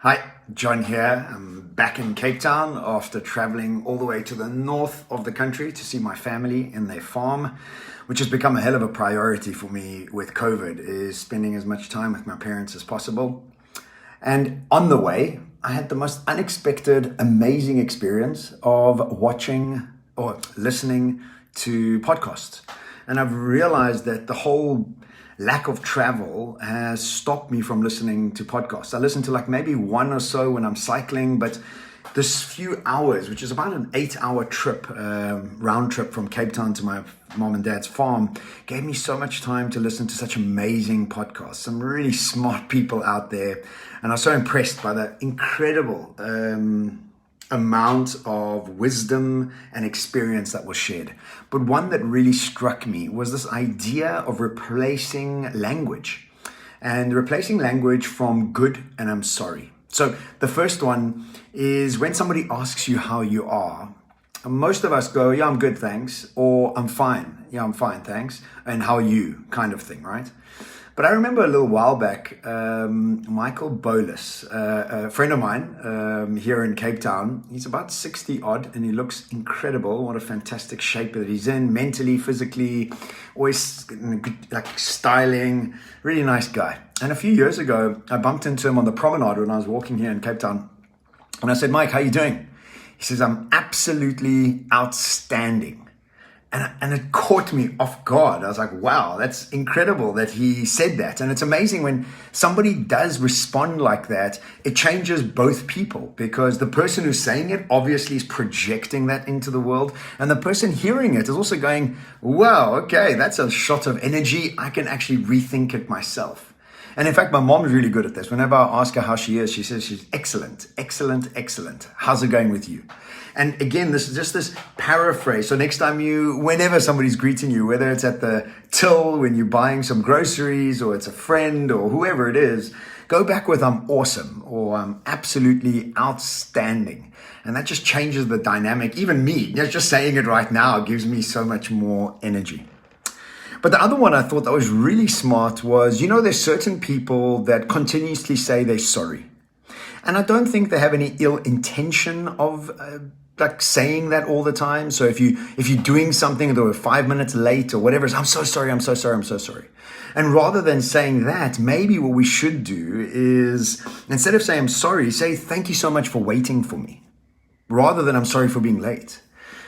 Hi, John here. I'm back in Cape Town after traveling all the way to the north of the country to see my family in their farm, which has become a hell of a priority for me with COVID, is spending as much time with my parents as possible. And on the way, I had the most unexpected, amazing experience of watching or listening to podcasts. And I've realized that the whole lack of travel has stopped me from listening to podcasts. I listen to like maybe one or so when I'm cycling, but this few hours, which is about an 8-hour trip, round trip from Cape Town to my mom and dad's farm, gave me so much time to listen to such amazing podcasts, some really smart people out there. And I was so impressed by the incredible amount of wisdom and experience that was shared. But one that really struck me was this idea of replacing language from good and I'm sorry. So the first one is when somebody asks you how you are, most of us go, yeah, I'm good, thanks, or I'm fine. Yeah, I'm fine, thanks. And how are you, kind of thing, right? But I remember a little while back, Michael Bolus, a friend of mine here in Cape Town. He's about 60 odd and he looks incredible. What a fantastic shape that he's in, mentally, physically, always like styling, really nice guy. And a few years ago, I bumped into him on the promenade when I was walking here in Cape Town. And I said, Mike, how you doing? He says, I'm absolutely outstanding. And it caught me off guard. I was like, wow, that's incredible that he said that. And it's amazing when somebody does respond like that, it changes both people, because the person who's saying it obviously is projecting that into the world. And the person hearing it is also going, wow, okay, that's a shot of energy. I can actually rethink it myself. And in fact, my mom's really good at this. Whenever I ask her how she is, she says she's excellent, excellent, excellent. How's it going with you? And again, this is just this paraphrase. So next time whenever somebody's greeting you, whether it's at the till, when you're buying some groceries, or it's a friend or whoever it is, go back with I'm awesome or I'm absolutely outstanding. And that just changes the dynamic. Even me, just saying it right now gives me so much more energy. But the other one I thought that was really smart was, there's certain people that continuously say they're sorry. And I don't think they have any ill intention of like saying that all the time. So if you're doing something that were 5 minutes late or whatever, it's, I'm so sorry, I'm so sorry, I'm so sorry. And rather than saying that, maybe what we should do is, instead of saying I'm sorry, say thank you so much for waiting for me, rather than I'm sorry for being late.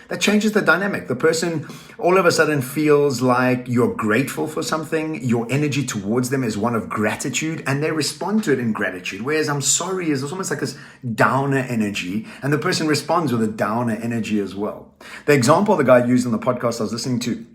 That changes the dynamic. The person all of a sudden feels like you're grateful for something. Your energy towards them is one of gratitude, and they respond to it in gratitude. Whereas I'm sorry is almost like this downer energy, and the person responds with a downer energy as well. The example the guy used in the podcast I was listening to,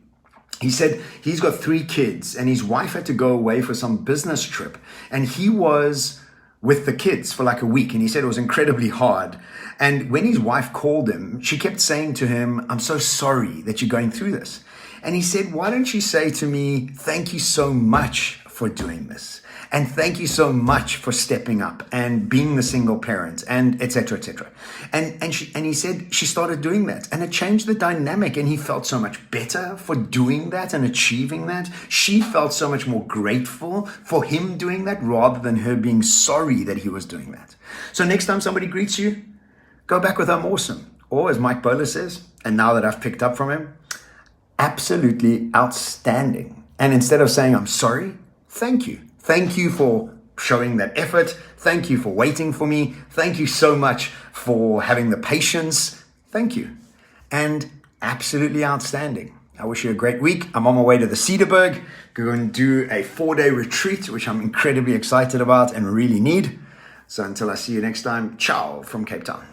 he said he's got 3 kids and his wife had to go away for some business trip, and he was with the kids for like a week, and he said it was incredibly hard. And when his wife called him, she kept saying to him, I'm so sorry that you're going through this. And he said, why don't you say to me, thank you so much for doing this, and thank you so much for stepping up and being the single parent, and etc., etc. And he said she started doing that, and it changed the dynamic, and he felt so much better for doing that and achieving that. She felt so much more grateful for him doing that, rather than her being sorry that he was doing that. So next time somebody greets you, go back with I'm awesome. Or as Mike Bowler says, and now that I've picked up from him, absolutely outstanding. And instead of saying I'm sorry, thank you. Thank you for showing that effort. Thank you for waiting for me. Thank you so much for having the patience. Thank you. And absolutely outstanding. I wish you a great week. I'm on my way to the Cederberg. Going to do a 4-day retreat, which I'm incredibly excited about and really need. So until I see you next time, ciao from Cape Town.